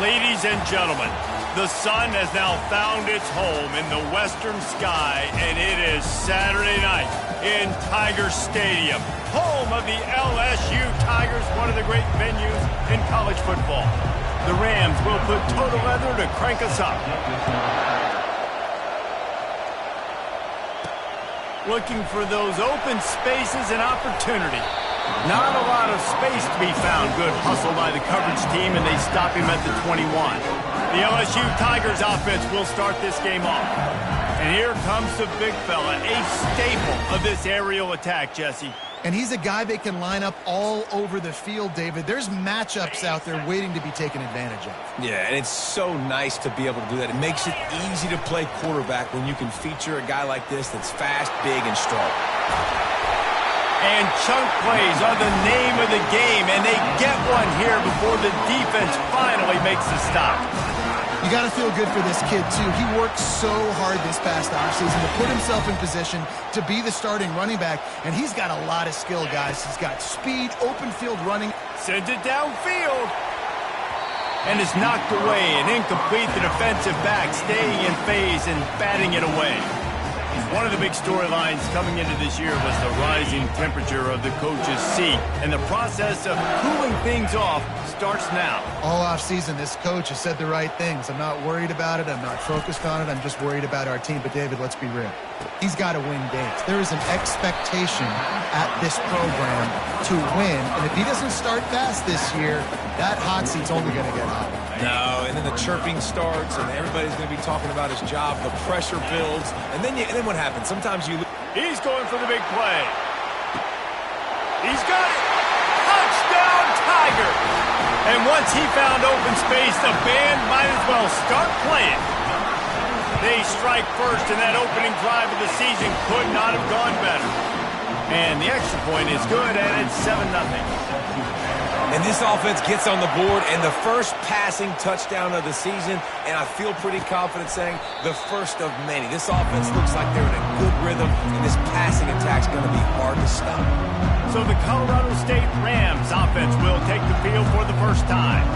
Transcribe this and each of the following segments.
Ladies and gentlemen, the sun has now found its home in the western sky, and it is Saturday night in Tiger Stadium, home of the LSU Tigers, one of the great venues in college football. The Rams will put total leather to crank us up. Looking for those open spaces and opportunity. Not a lot of space to be found. Good hustle by the coverage team, and they stop him at the 21. The LSU Tigers offense will start this game off. And here comes the big fella, a staple of this aerial attack, Jesse. And he's a guy they can line up all over the field, David. There's matchups out there waiting to be taken advantage of. Yeah, and it's so nice to be able to do that. It makes it easy to play quarterback when you can feature a guy like this that's fast, big, and strong. And chunk plays are the name of the game, and they get one here before the defense finally makes the stop. You got to feel good for this kid, too. He worked so hard this past offseason to put himself in position to be the starting running back, and he's got a lot of skill, guys. He's got speed, open field running. Sends it downfield. And is knocked away and incomplete. The defensive back staying in phase and batting it away. One of the big storylines coming into this year was the rising temperature of the coach's seat, and the process of cooling things off starts now. All offseason, this coach has said the right things. I'm not worried about it. I'm not focused on it. I'm just worried about our team. But, David, let's be real. He's got to win games. There is an expectation at this program to win, and if he doesn't start fast this year, that hot seat's only going to get hotter. No, and then the chirping starts, and everybody's going to be talking about his job. The pressure builds, and then what happens? Sometimes you... He's going for the big play. He's got it. Touchdown, Tiger. And once he found open space, the band might as well start playing. They strike first, and that opening drive of the season could not have gone better. And the extra point is good, and it's 7-0. And this offense gets on the board, and the first passing touchdown of the season, and I feel pretty confident saying the first of many. This offense looks like they're in a good rhythm, and this passing attack's going to be hard to stop. So the Colorado State Rams offense will take the field for the first time.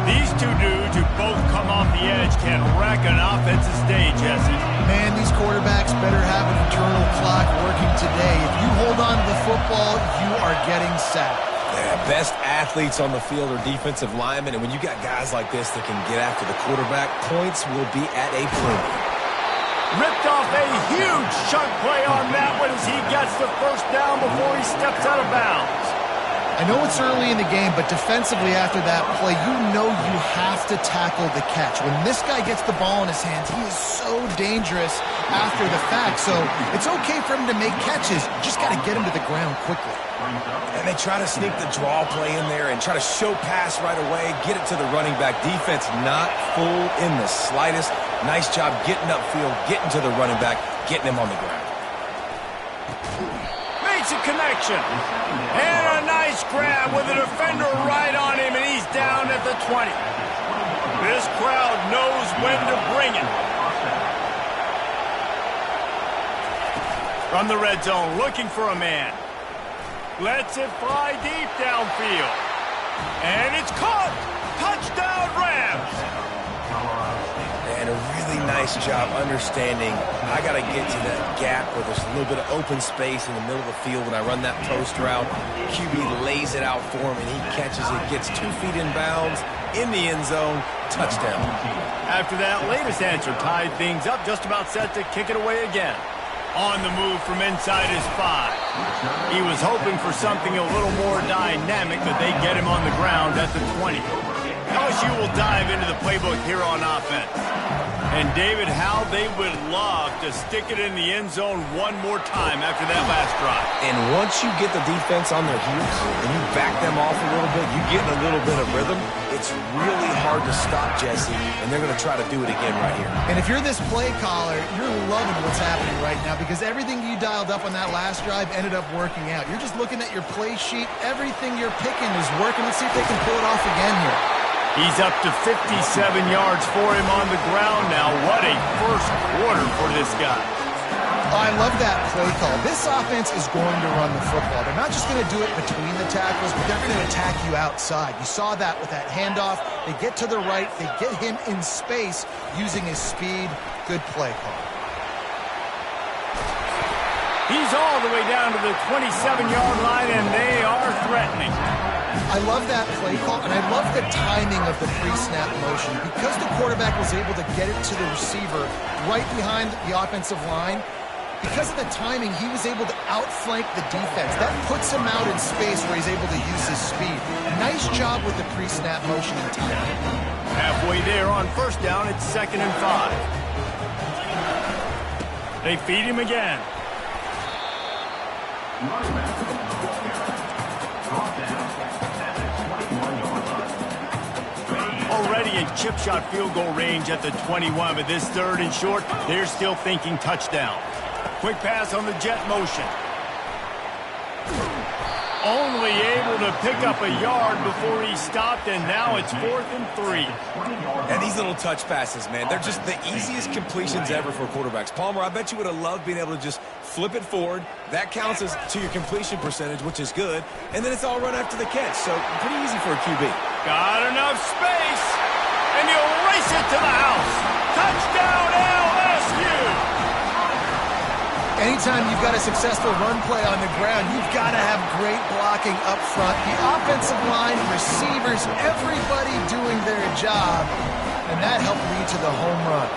These two dudes who both come off the edge can wreck an offensive stage, Jesse. Man, these quarterbacks better have an internal clock working today. If you hold on to the football, you are getting sacked. Yeah, best athletes on the field are defensive linemen, and when you got guys like this that can get after the quarterback, points will be at a premium. Ripped off a huge chunk play on that one as he gets the first down before he steps out of bounds. I know it's early in the game, but defensively after that play, you know you have to tackle the catch. When this guy gets the ball in his hands, he is so dangerous after the fact. So it's okay for him to make catches. You just got to get him to the ground quickly. And they try to sneak the draw play in there and try to show pass right away, get it to the running back. Defense not fooled in the slightest. Nice job getting upfield, getting to the running back, getting him on the ground. Makes a connection. And a nice grab with a defender right on him, and he's down at the 20. This crowd knows when to bring it. From the red zone, looking for a man. Lets it fly deep downfield. And it's caught. Touchdown, Rams. And a really nice job understanding I got to get to that gap where there's a little bit of open space in the middle of the field when I run that post route. QB lays it out for him, and he catches it, gets 2 feet in bounds, in the end zone, touchdown. After that latest answer tied things up, just about set to kick it away again. On the move from inside his 5. He was hoping for something a little more dynamic, but they get him on the ground at the 20. LSU will dive into the playbook here on offense. And, David, how they would love to stick it in the end zone one more time after that last drive. And once you get the defense on their heels and you back them off a little bit, you get in a little bit of rhythm, it's really hard to stop, Jesse, and they're going to try to do it again right here. And if you're this play caller, you're loving what's happening right now because everything you dialed up on that last drive ended up working out. You're just looking at your play sheet. Everything you're picking is working. Let's see if they can pull it off again here. He's up to 57 yards for him on the ground now. What a first quarter for this guy. Oh, I love that play call. This offense is going to run the football. They're not just going to do it between the tackles, but they're going to attack you outside. You saw that with that handoff. They get to the right. They get him in space using his speed. Good play call. He's all the way down to the 27-yard line, and they are threatening. I love that play call, and I love the timing of the pre-snap motion. Because the quarterback was able to get it to the receiver right behind the offensive line, because of the timing, he was able to outflank the defense. That puts him out in space where he's able to use his speed. Nice job with the pre-snap motion and timing. Halfway there on first down, it's 2nd and 5. They feed him again. Already in chip shot field goal range at the 21, but this 3rd and short, they're still thinking touchdown. Quick pass on the jet motion. Only able to pick up a yard before he stopped, and now it's 4th and 3. And these little touch passes, man, they're just the easiest completions ever for quarterbacks. Palmer, I bet you would have loved being able to just flip it forward. That counts as to your completion percentage, which is good. And then it's all run after the catch, so pretty easy for a QB. Got enough space, and he'll race it to the house. Touchdown, LSU! Anytime you've got a successful run play on the ground, you've got to have great blocking up front. The offensive line, receivers, everybody doing their job, and that helped lead to the home run.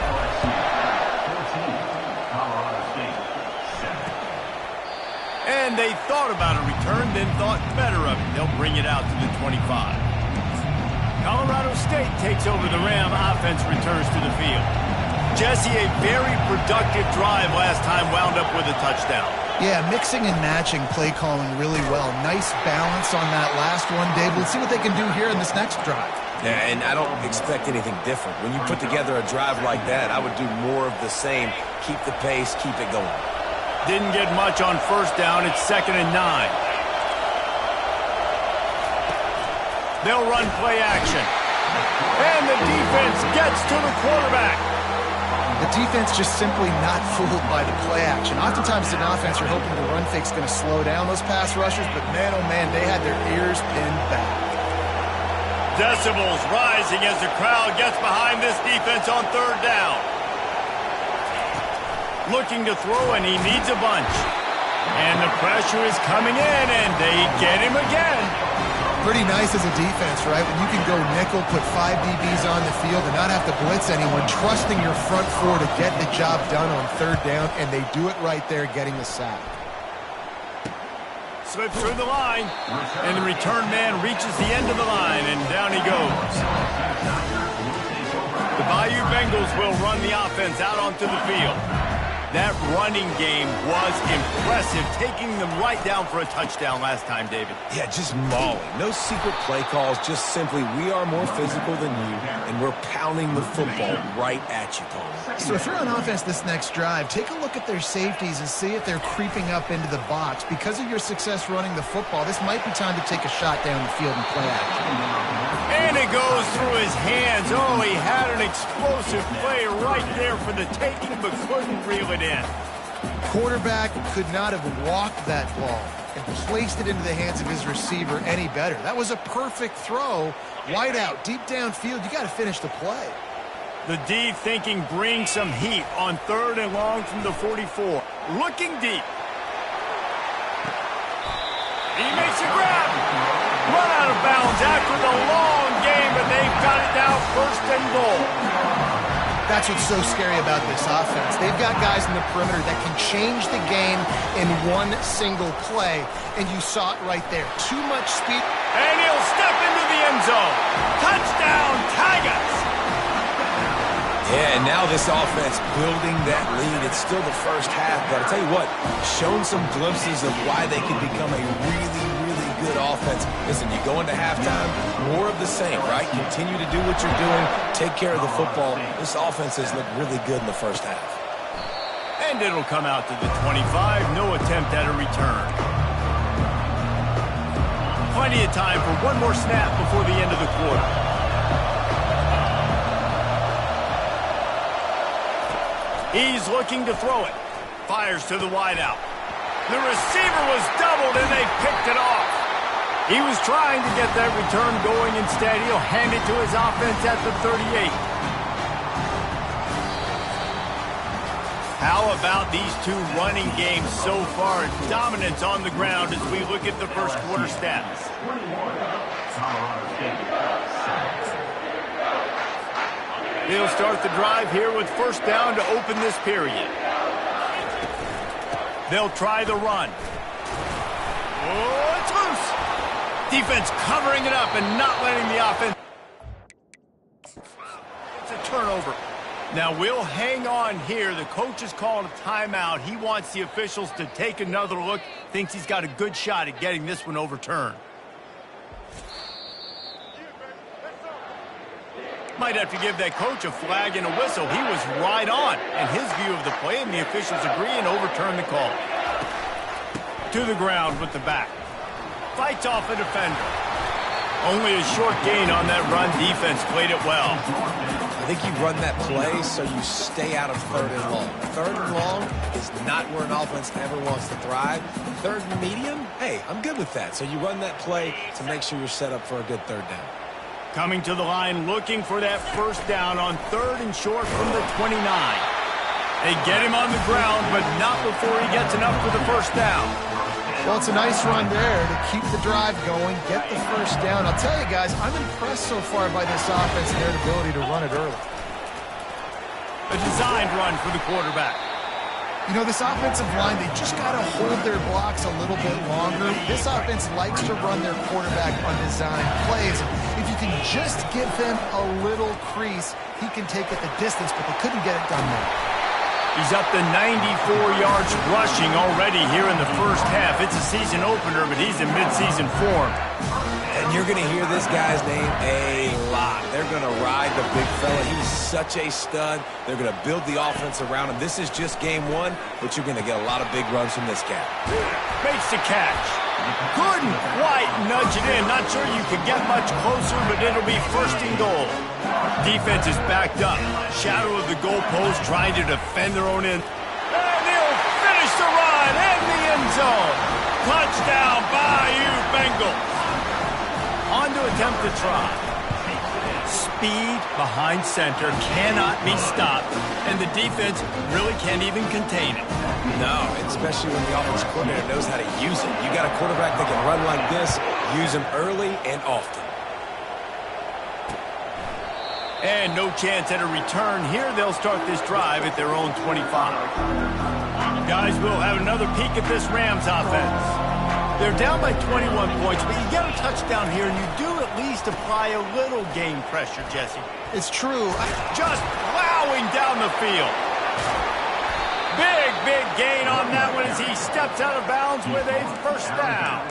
And they thought about a return, then thought better of it. They'll bring it out to the 25. Colorado State takes over the Ram. Offense returns to the field. Jesse, a very productive drive last time, wound up with a touchdown. Yeah, mixing and matching play calling really well. Nice balance on that last one, Dave. Let's see what they can do here in this next drive. Yeah, and I don't expect anything different. When you put together a drive like that, I would do more of the same. Keep the pace, keep it going. Didn't get much on first down. It's 2nd and 9. They'll run play action. And the defense gets to the quarterback. The defense just simply not fooled by the play action. Oftentimes an offense, you're hoping the run fake's going to slow down those pass rushers, but man, oh man, they had their ears pinned back. Decibels rising as the crowd gets behind this defense on 3rd down. Looking to throw, and he needs a bunch. And the pressure is coming in, and they get him again. Pretty nice as a defense, right? When you can go nickel, put 5 DBs on the field and not have to blitz anyone, trusting your front four to get the job done on 3rd down, and they do it right there, getting the sack. Slips through the line, and the return man reaches the end of the line, and down he goes. The Bayou Bengals will run the offense out onto the field. That running game was impressive, taking them right down for a touchdown last time, David. Yeah, just mauling. No secret play calls, just simply we are more physical than you, and we're pounding the football right at you, Palmer. So if you're on offense this next drive, take a look at their safeties and see if they're creeping up into the box. Because of your success running the football, this might be time to take a shot down the field and play action. And it goes through his hands. Oh, he had an explosive play right there for the taking, but couldn't reel it in. Quarterback could not have walked that ball and placed it into the hands of his receiver any better. That was a perfect throw. Wide out, deep downfield. You got to finish the play. The D thinking bring some heat on 3rd and long from the 44. Looking deep. He makes a grab. Run out of bounds after the long game, but they've got it now 1st and goal. That's what's so scary about this offense. They've got guys in the perimeter that can change the game in one single play, and you saw it right there. Too much speed. And he'll step into the end zone. Touchdown, Tigers! Yeah, and now this offense building that lead. It's still the first half, but I'll tell you what, shown some glimpses of why they could become a really good offense. Listen, you go into halftime, more of the same, right? Continue to do what you're doing, take care of the football. This offense has looked really good in the first half. And it'll come out to the 25, no attempt at a return. Plenty of time for one more snap before the end of the quarter. He's looking to throw it. Fires to the wideout. The receiver was doubled, and they picked it off. He was trying to get that return going. Instead, he'll hand it to his offense at the 38. How about these two running games so far? Dominance on the ground as we look at the first quarter stats. They'll start the drive here with first down to open this period. They'll try the run. Oh, it's loose. Defense covering it up and not letting the offense. It's a turnover. Now we'll hang on here. The coach has called a timeout. He wants the officials to take another look. Thinks he's got a good shot at getting this one overturned. Might have to give that coach a flag and a whistle. He was right on in his view of the play, and the officials agree and overturn the call. To the ground with the back. Fights off a defender. Only a short gain on that run. Defense played it well. I think you run that play so you stay out of third and long. Third and long is not where an offense ever wants to thrive. Third and medium, hey, I'm good with that. So you run that play to make sure you're set up for a good third down. Coming to the line, looking for that first down on third and short from the 29. They get him on the ground, but not before he gets enough for the first down. Well, it's a nice run there to keep the drive going, get the first down. I'll tell you guys, I'm impressed so far by this offense and their ability to run it early. A designed run for the quarterback. You know, this offensive line, they just got to hold their blocks a little bit longer. This offense likes to run their quarterback on designed plays. If you can just give him a little crease, he can take it the distance, but they couldn't get it done there. He's up to 94 yards rushing already here in the first half. It's a season opener, but he's in midseason form. And you're going to hear this guy's name a lot. They're going to ride the big fella. He's such a stud. They're going to build the offense around him. This is just game one, but you're going to get a lot of big runs from this guy. Makes the catch. Couldn't quite nudge it in. Not sure you could get much closer, but it'll be first and goal. Defense is backed up. Shadow of the goalpost trying to defend their own end. And he'll finish the run in the end zone. Touchdown, Bayou Bengals. On to attempt to try. Speed behind center cannot be stopped, and the defense really can't even contain it. No, especially when the offensive coordinator knows how to use it. You got a quarterback that can run like this, use him early and often. And no chance at a return here. They'll start this drive at their own 25. Guys, we'll have another peek at this Rams offense. They're down by 21 points, but you get a touchdown here, and you do at least apply a little game pressure, Jesse. It's true. Just plowing down the field. Big gain on that one as he steps out of bounds with a first down.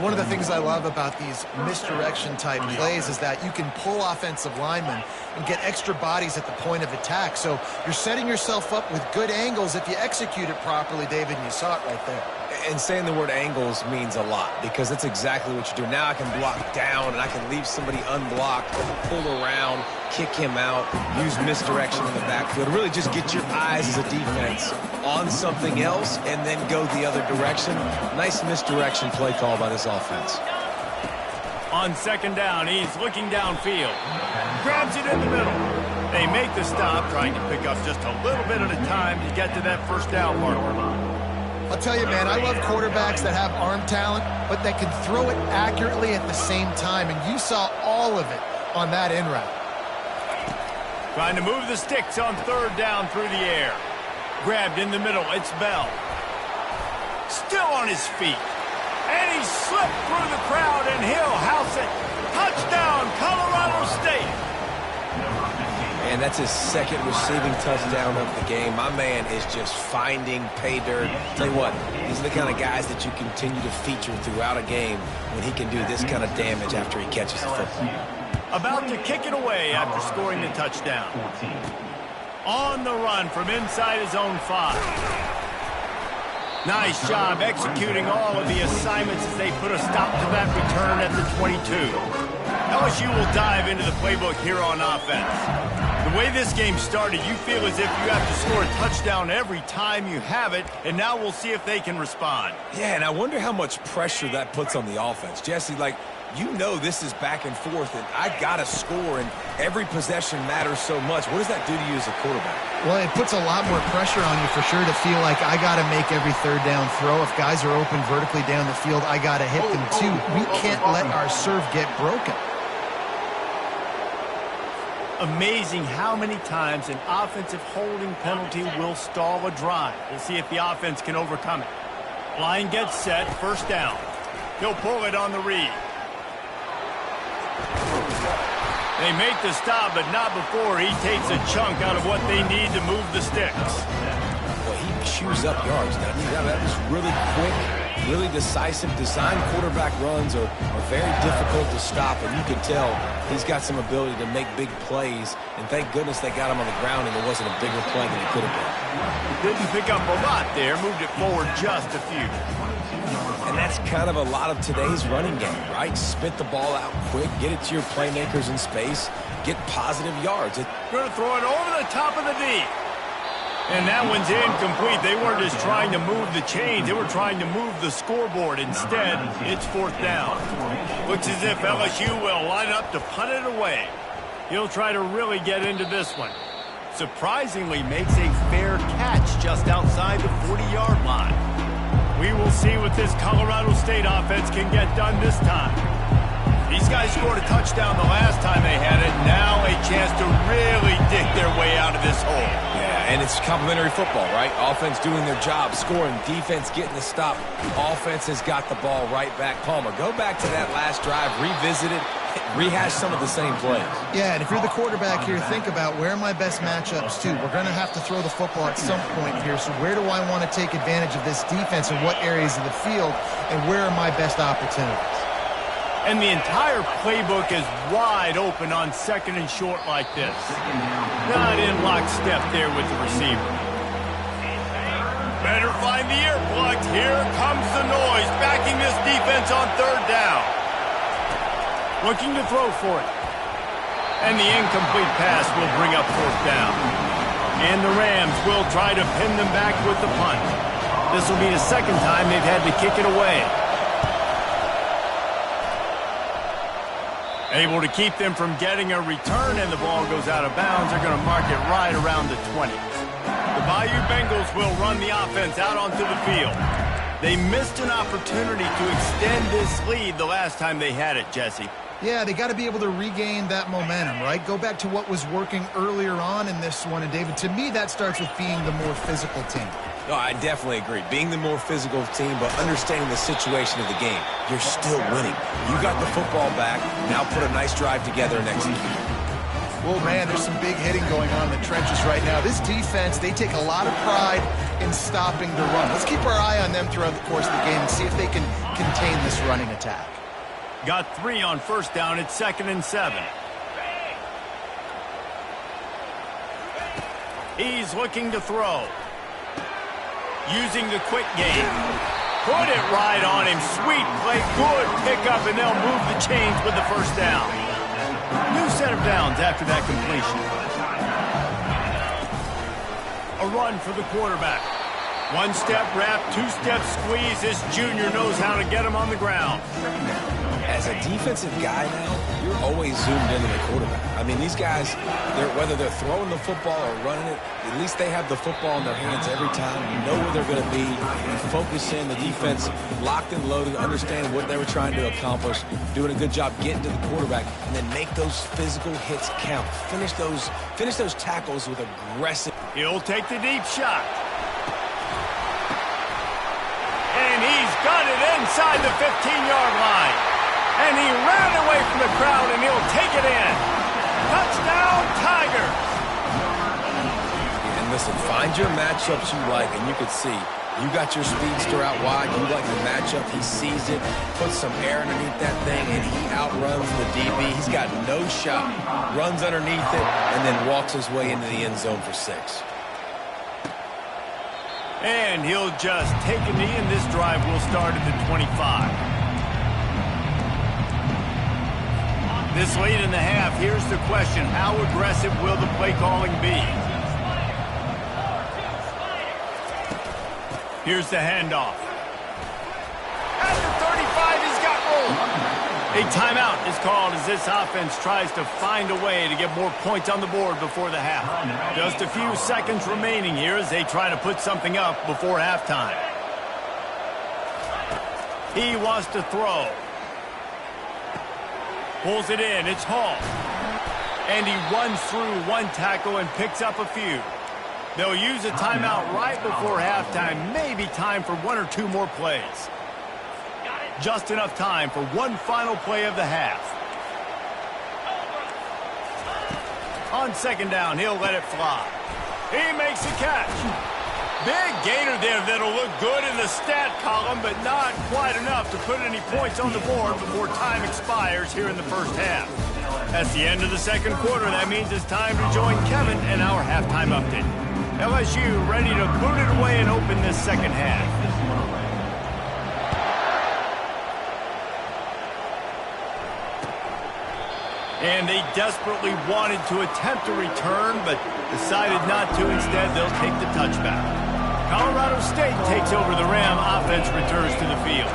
One of the things I love about these misdirection-type plays is that you can pull offensive linemen and get extra bodies at the point of attack. So you're setting yourself up with good angles if you execute it properly, David, and you saw it right there. And saying the word angles means a lot because that's exactly what you do. Now I can block down and I can leave somebody unblocked, pull around, kick him out, use misdirection in the backfield. Really just get your eyes as a defense on something else and then go the other direction. Nice misdirection play call by this offense. On second down, he's looking downfield. Grabs it in the middle. They make the stop, trying to pick up just a little bit at a time to get to that first down marker. I'll tell you, man, I love quarterbacks that have arm talent, but that can throw it accurately at the same time, and you saw all of it on that in route. Trying to move the sticks on third down through the air. Grabbed in the middle, it's Bell. Still on his feet. And he slipped through the crowd, and he'll house it. Touchdown, Colorado State. And that's his second receiving touchdown of the game. My man is just finding pay dirt. Tell you what, these are the kind of guys that you continue to feature throughout a game when he can do this kind of damage after he catches the football. About to kick it away after scoring the touchdown. On the run from inside his own 5. Nice job executing all of the assignments as they put a stop to that return at the 22. LSU will dive into the playbook here on offense. The way this game started, you feel as if you have to score a touchdown every time you have it, and now we'll see if they can respond. Yeah, and I wonder how much pressure that puts on the offense. Jesse, like, you know this is back and forth, and I got to score, and every possession matters so much. What does that do to you as a quarterback? Well, it puts a lot more pressure on you for sure to feel like I got to make every third down throw. If guys are open vertically down the field, I got to hit them too. We can't let our serve get broken. Amazing how many times an offensive holding penalty will stall a drive. We'll see if the offense can overcome it. Line gets set, first down. He'll pull it on the read. They make the stop, but not before he takes a chunk out of what they need to move the sticks. Well, he chews up yards. Now, that was really quick, really decisive. Design quarterback runs are very difficult to stop, and you can tell he's got some ability to make big plays, and thank goodness they got him on the ground and it wasn't a bigger play than it could have been. Didn't pick up a lot there, moved it forward just a few. And that's kind of a lot of today's running game, right? Spit the ball out quick, get it to your playmakers in space, get positive yards. Going to throw it over the top of the D. And that one's incomplete. They weren't just trying to move the chains. They were trying to move the scoreboard. Instead, it's fourth down. Looks as if LSU will line up to punt it away. He'll try to really get into this one. Surprisingly makes a fair catch just outside the 40-yard line. We will see what this Colorado State offense can get done this time. These guys scored a touchdown the last time they had it. Now a chance to really dig their way out of this hole. Yeah, and it's complimentary football, right? Offense doing their job, scoring, defense getting the stop. Offense has got the ball right back. Palmer, go back to that last drive, revisit it, rehash some of the same plays. Yeah, and if you're the quarterback here, think about where are my best matchups too. We're going to have to throw the football at some point here, so where do I want to take advantage of this defense and what areas of the field, and where are my best opportunities? And the entire playbook is wide open on second and short like this. Not in lockstep there with the receiver. Better find the earplugs. Here comes the noise, backing this defense on third down. Looking to throw for it. And the incomplete pass will bring up fourth down. And the Rams will try to pin them back with the punt. This will be the second time they've had to kick it away. Able to keep them from getting a return, and the ball goes out of bounds. They're going to mark it right around the 20s. The Bayou Bengals will run the offense out onto the field. They missed an opportunity to extend this lead the last time they had it, Jesse. Yeah, they got to be able to regain that momentum, right? Go back to what was working earlier on in this one. And, David, to me, that starts with being the more physical team. No, I definitely agree. Being the more physical team, but understanding the situation of the game. You're still winning. You got the football back. Now put a nice drive together and execute. Well, man, there's some big hitting going on in the trenches right now. This defense, they take a lot of pride in stopping the run. Let's keep our eye on them throughout the course of the game and see if they can contain this running attack. Got 3 on first down. It's 2nd and 7. He's looking to throw. Using the quick game. Put it right on him. Sweet play. Good pickup, and they'll move the chains with the first down. New set of downs after that completion. A run for the quarterback. 1-step wrap, 2-step squeeze. This junior knows how to get him on the ground. As a defensive guy now, you're always zoomed into the quarterback. I mean, these guys, whether they're throwing the football or running it, at least they have the football in their hands every time. You know where they're going to be. You focus in, the defense locked and loaded, understanding what they were trying to accomplish, doing a good job getting to the quarterback, and then make those physical hits count. Finish those tackles with aggressive. He'll take the deep shot. And he's got it inside the 15-yard line. And he ran away from the crowd, and he'll take it in. Touchdown, Tigers. And listen, find your matchups you like, and you can see you got your speedster out wide. You like the matchup. He sees it, puts some air underneath that thing, and he outruns the DB. He's got no shot. Runs underneath it, and then walks his way into the end zone for 6. And he'll just take a knee, and this drive will start at the 25. This late in the half, here's the question. How aggressive will the play calling be? Here's the handoff. At the 35, he's got room. A timeout is called as this offense tries to find a way to get more points on the board before the half. Just a few seconds remaining here as they try to put something up before halftime. He wants to throw. Pulls it in. It's Hall. And he runs through one tackle and picks up a few. They'll use a timeout right before halftime. Maybe time for one or two more plays. Just enough time for one final play of the half. On second down, he'll let it fly. He makes a catch. Big gainer there that'll look good in the stat column, but not quite enough to put any points on the board before time expires here in the first half. That's the end of the second quarter. That means it's time to join Kevin in our halftime update. LSU ready to boot it away and open this second half. And they desperately wanted to attempt a return, but decided not to. Instead, they'll take the touchback. Colorado State takes over the Ram. Offense returns to the field.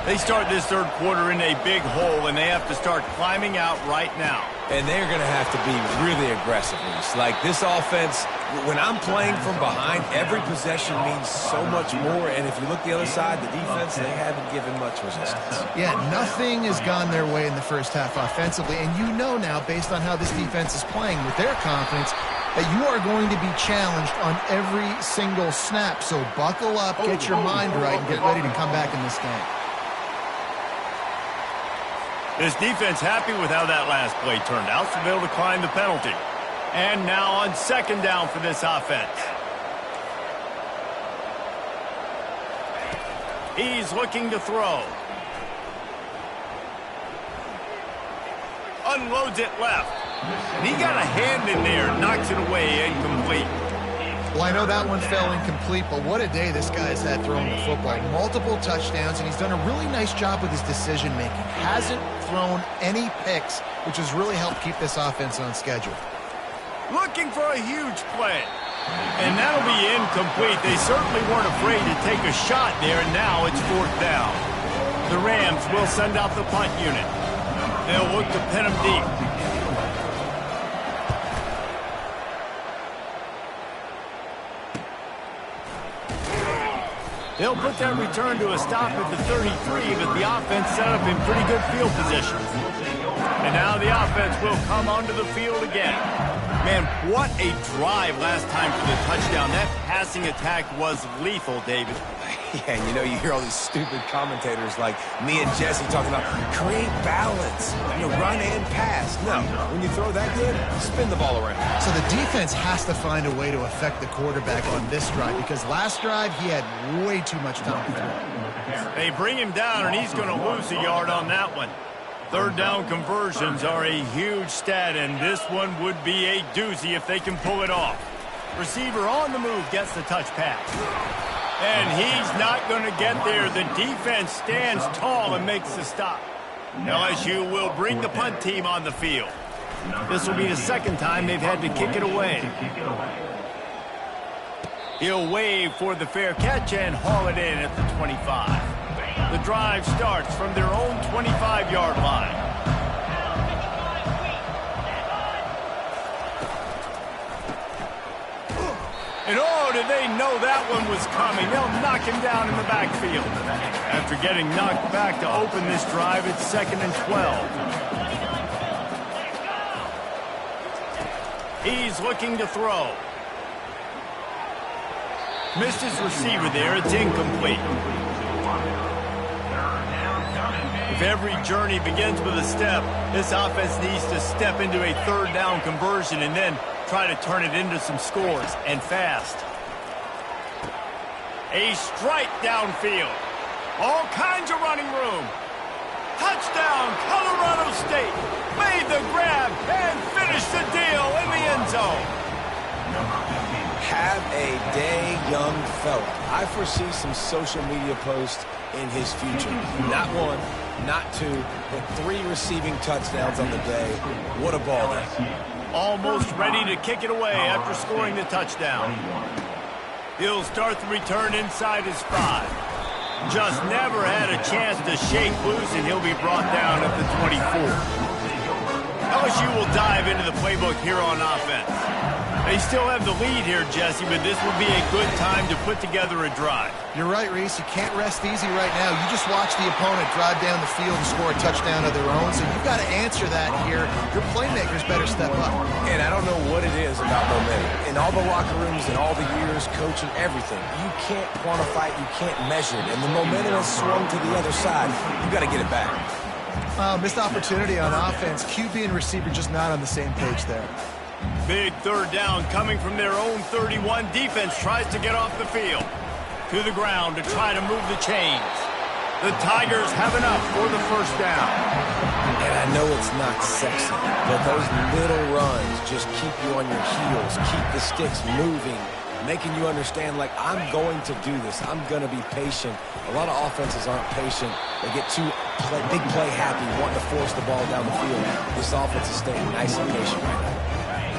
They start this third quarter in a big hole, and they have to start climbing out right now. And they're going to have to be really aggressive. Like this offense, when I'm playing from behind, every possession means so much more. And if you look the other side, the defense, they haven't given much resistance. Yeah, nothing has gone their way in the first half offensively. And you know now, based on how this defense is playing with their confidence, that you are going to be challenged on every single snap. So buckle up, get your mind right, and get ready to come back in this game. This defense happy with how that last play turned out, so they'll decline the penalty. And now on second down for this offense. He's looking to throw. Unloads it left. And he got a hand in there, knocks it away, incomplete. Well, I know that one fell incomplete, but what a day this guy has had throwing the football. Multiple touchdowns, and he's done a really nice job with his decision-making. Hasn't thrown any picks, which has really helped keep this offense on schedule. Looking for a huge play. And that'll be incomplete. They certainly weren't afraid to take a shot there, and now it's fourth down. The Rams will send out the punt unit. They'll look to pin him deep. They'll put that return to a stop at the 33, but the offense set up in pretty good field position. And now the offense will come onto the field again. Man, what a drive last time for the touchdown. That passing attack was lethal, David. Yeah, and you know, you hear all these stupid commentators like me and Jesse talking about create balance, run and pass. No, when you throw that good, spin the ball around. So the defense has to find a way to affect the quarterback on this drive, because last drive he had way too much time to throw. They bring him down, and he's going to lose a yard on that one. Third down conversions are a huge stat, and this one would be a doozy if they can pull it off. Receiver on the move gets the touch pass. And he's not going to get there. The defense stands tall and makes the stop. LSU will bring the punt team on the field. This will be the second time they've had to kick it away. He'll wave for the fair catch and haul it in at the 25. The drive starts from their own 25-yard line. And oh, did they know that one was coming. They'll knock him down in the backfield. After getting knocked back to open this drive, it's 2nd and 12. He's looking to throw. Missed his receiver there. It's incomplete. If every journey begins with a step, this offense needs to step into a third down conversion and then try to turn it into some scores, and fast. A strike downfield. All kinds of running room. Touchdown, Colorado State. Made the grab and finished the deal in the end zone. Have a day, young fella. I foresee some social media posts in his future. Not one, not two, but 3 receiving touchdowns on the day. What a ball day. Almost ready to kick it away after scoring the touchdown. He'll start the return inside his 5. Just never had a chance to shake loose, and he'll be brought down at the 24. LSU will dive into the playbook here on offense. They still have the lead here, Jesse, but this will be a good time to put together a drive. You're right, Reese. You can't rest easy right now. You just watch the opponent drive down the field and score a touchdown of their own, so you've got to answer that here. Your playmakers better step up. And I don't know what it is about momentum. In all the locker rooms and all the years, coaching, everything, you can't quantify it, you can't measure it. And the momentum has swung to the other side. You've got to get it back. Missed opportunity on offense. QB and receiver just not on the same page there. Big third down coming from their own 31. Defense tries to get off the field. To the ground to try to move the chains. The Tigers have enough for the first down. And I know it's not sexy, but those little runs just keep you on your heels, keep the sticks moving, making you understand, like, I'm going to do this. I'm going to be patient. A lot of offenses aren't patient. They get too big play happy, wanting to force the ball down the field. This offense is staying nice and patient right now.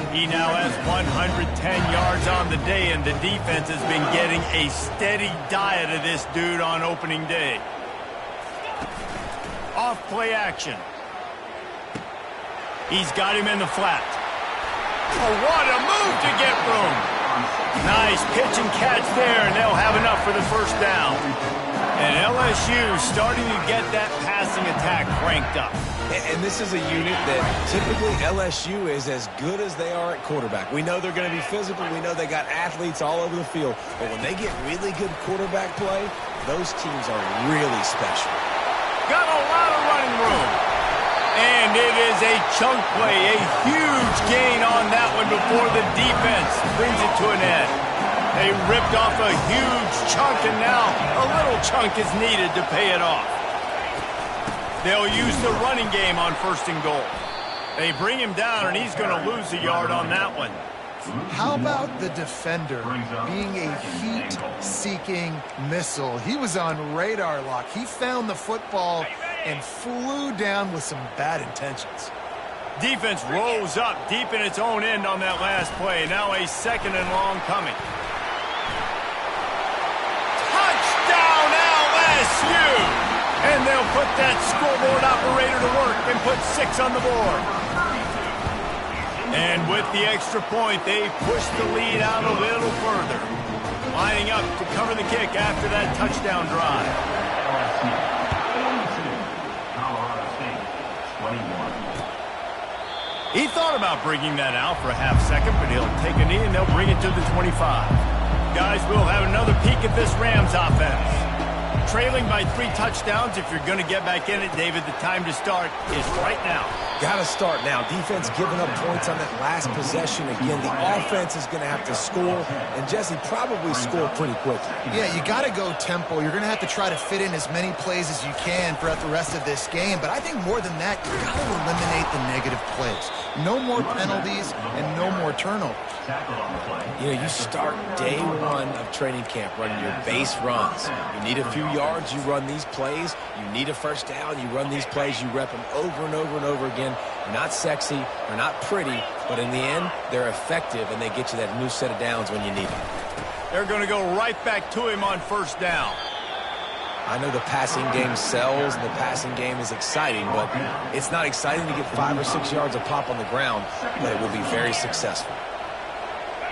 He now has 110 yards on the day, and the defense has been getting a steady diet of this dude on opening day. Off play action. He's got him in the flat. Oh, what a move to get room. Nice pitch and catch there, and they'll have enough for the first down. And LSU starting to get that passing attack cranked up. And this is a unit that typically LSU is as good as they are at quarterback. We know they're going to be physical. We know they got athletes all over the field. But when they get really good quarterback play, those teams are really special. Got a lot of running room. And it is a chunk play, a huge gain on that one before the defense brings it to an end. They ripped off a huge chunk, and now a little chunk is needed to pay it off. They'll use the running game on 1st and goal. They bring him down, and he's going to lose a yard on that one. How about the defender being a heat-seeking missile? He was on radar lock. He found the football and flew down with some bad intentions. Defense rose up deep in its own end on that last play. Now a 2nd and long coming. Touchdown LSU! And they'll put that scoreboard operator to work and put 6 on the board. And with the extra point, they push the lead out a little further. Lining up to cover the kick after that touchdown drive. He thought about bringing that out for a half second, but he'll take a knee and they'll bring it to the 25. Guys, we'll have another peek at this Rams offense. Trailing by 3 touchdowns. If you're going to get back in it, David, the time to start is right now. Got to start now. Defense giving up points on that last possession. Again, the offense is going to have to score, and Jesse probably score pretty quickly. Yeah, you got to go tempo. You're going to have to try to fit in as many plays as you can throughout the rest of this game, but I think more than that, you got to eliminate the negative plays. No more penalties and no more turnovers. You know, you start day 1 of training camp running your base runs. You need a few yards, you run these plays. You need a first down, you run these plays. You rep them over and over and over again. They're not sexy, they're not pretty, but in the end, they're effective, and they get you that new set of downs when you need them. They're going to go right back to him on 1st down. I know the passing game sells, and the passing game is exciting, but it's not exciting to get 5 or 6 yards of pop on the ground, but it will be very successful.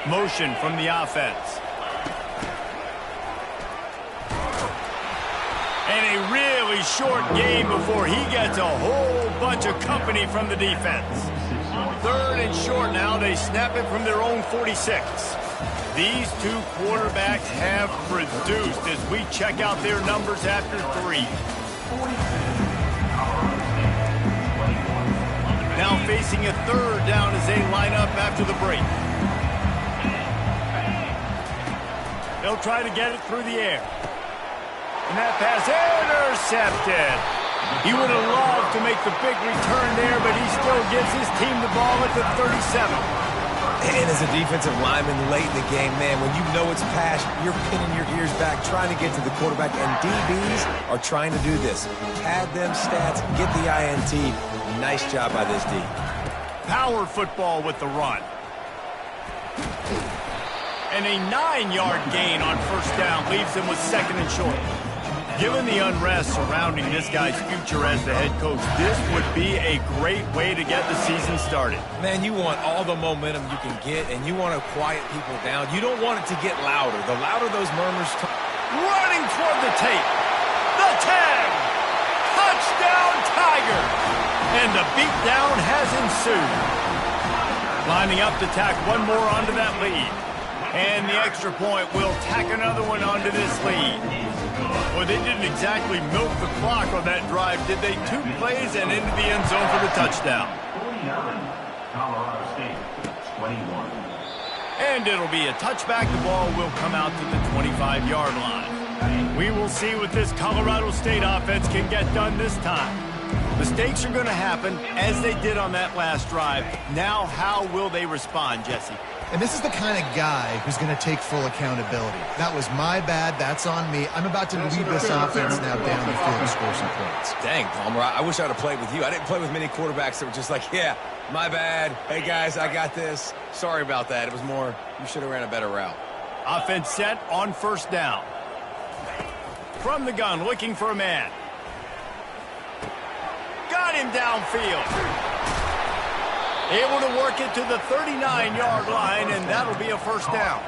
Motion from the offense. And a really short game before he gets a whole bunch of company from the defense. 3rd and short now. They snap it from their own 46. These 2 quarterbacks have produced as we check out their numbers after 3. Now facing a 3rd down as they line up after the break. They'll try to get it through the air. And that pass intercepted. He would have loved to make the big return there, but he still gives his team the ball at the 37. And as a defensive lineman late in the game, man, when you know it's pass, you're pinning your ears back, trying to get to the quarterback, and DBs are trying to do this. Pad them stats, get the INT. Nice job by this D. Power football with the run. And a 9-yard gain on first down leaves him with second and short. Given the unrest surrounding this guy's future as the head coach, this would be a great way to get the season started. Man, you want all the momentum you can get, and you want to quiet people down. You don't want it to get louder. The louder those murmurs... Running toward the tape. The tag. Touchdown, Tiger. And the beatdown has ensued. Lining up to tack one more onto that lead. And the extra point will tack another one onto this lead. Well, they didn't exactly milk the clock on that drive, did they? 2 plays and into the end zone for the touchdown. 49, Colorado State, 21. And it'll be a touchback. The ball will come out to the 25-yard line. We will see what this Colorado State offense can get done this time. Mistakes are going to happen, as they did on that last drive. Now, how will they respond, Jesse? And this is the kind of guy who's going to take full accountability. That was my bad. That's on me. I'm about to lead this offense now down the field and score some points. Dang, Palmer, I wish I'd have played with you. I didn't play with many quarterbacks that were just like, yeah, my bad. Hey, guys, I got this. Sorry about that. It was more, you should have ran a better route. Offense set on first down. From the gun, looking for a man. Got him downfield. Able to work it to the 39-yard line, and that'll be a first down.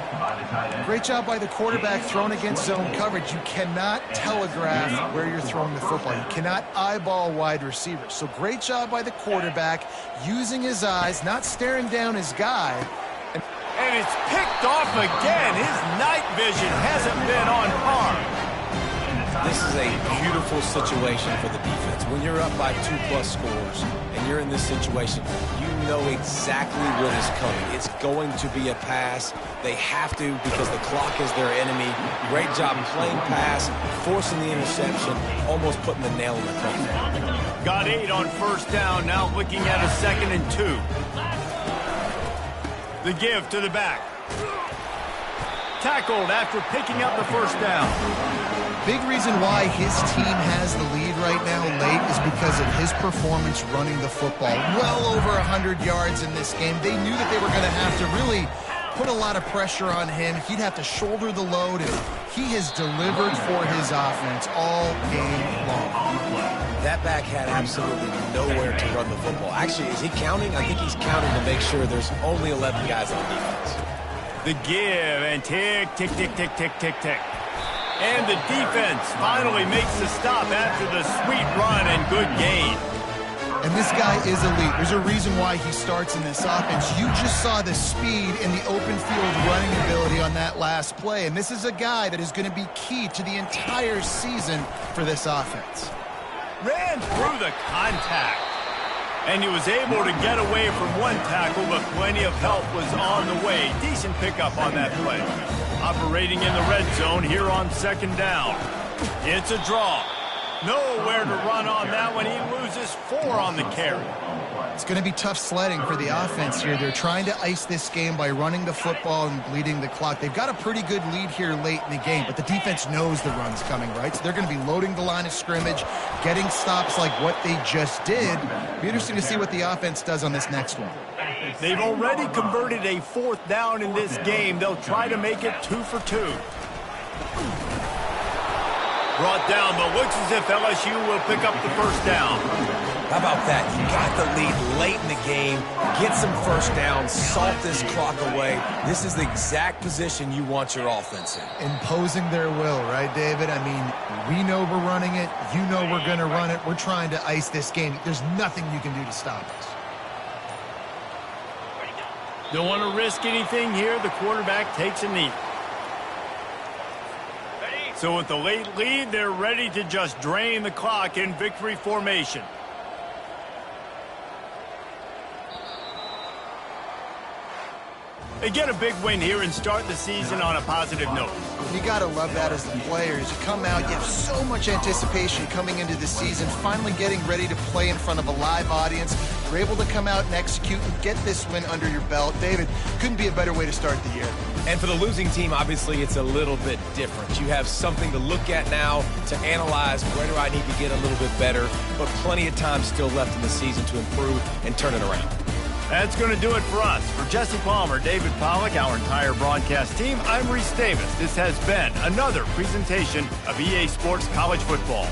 Great job by the quarterback thrown against zone coverage. You cannot telegraph where you're throwing the football. You cannot eyeball wide receivers. So great job by the quarterback using his eyes, not staring down his guy. And it's picked off again. His night vision hasn't been on par. This is a beautiful situation for the defense. When you're up by 2+ scores and you're in this situation, you know exactly what is coming. It's going to be a pass. They have to because the clock is their enemy. Great job playing pass, forcing the interception, almost putting the nail in the coffin. Got 8 on first down, now looking at a 2nd and 2. The give to the back. Tackled after picking up the first down. Big reason why his team has the lead right now late is because of his performance running the football. Well over 100 yards in this game. They knew that they were going to have to really put a lot of pressure on him. He'd have to shoulder the load, and he has delivered for his offense all game long. That back had absolutely nowhere to run the football. Actually, is he counting? I think he's counting to make sure there's only 11 guys on defense. The give, and tick, tick, tick, tick, tick, tick, tick. And the defense finally makes the stop after the sweet run and good gain. And this guy is elite. There's a reason why he starts in this offense. You just saw the speed and the open field running ability on that last play. And this is a guy that is going to be key to the entire season for this offense. Ran through the contact. And he was able to get away from one tackle, but plenty of help was on the way. Decent pickup on that play. Operating in the red zone here on 2nd down. It's a draw. Nowhere to run on that one. He loses 4 on the carry. It's going to be tough sledding for the offense here. They're trying to ice this game by running the football and bleeding the clock. They've got a pretty good lead here late in the game, but the defense knows the run's coming, right? So they're going to be loading the line of scrimmage, getting stops like what they just did. Be interesting to see what the offense does on this next one. They've already converted a 4th down in this game. They'll try to make it 2 for 2. Brought down, but looks as if LSU will pick up the first down. How about that? You got the lead late in the game. Get some first downs. Salt this clock away. This is the exact position you want your offense in. Imposing their will, right, David? I mean, we know we're running it. You know we're going to run it. We're trying to ice this game. There's nothing you can do to stop us. Don't want to risk anything here. The quarterback takes a knee. So with the late lead, they're ready to just drain the clock in victory formation. They get a big win here and start the season on a positive note. You got to love that as the players. You come out, you have so much anticipation coming into the season, finally getting ready to play in front of a live audience. You're able to come out and execute and get this win under your belt. David, couldn't be a better way to start the year. And for the losing team, obviously, it's a little bit different. You have something to look at now to analyze where do I need to get a little bit better, but plenty of time still left in the season to improve and turn it around. That's going to do it for us. For Jesse Palmer, David Pollack, our entire broadcast team, I'm Reese Davis. This has been another presentation of EA Sports College Football.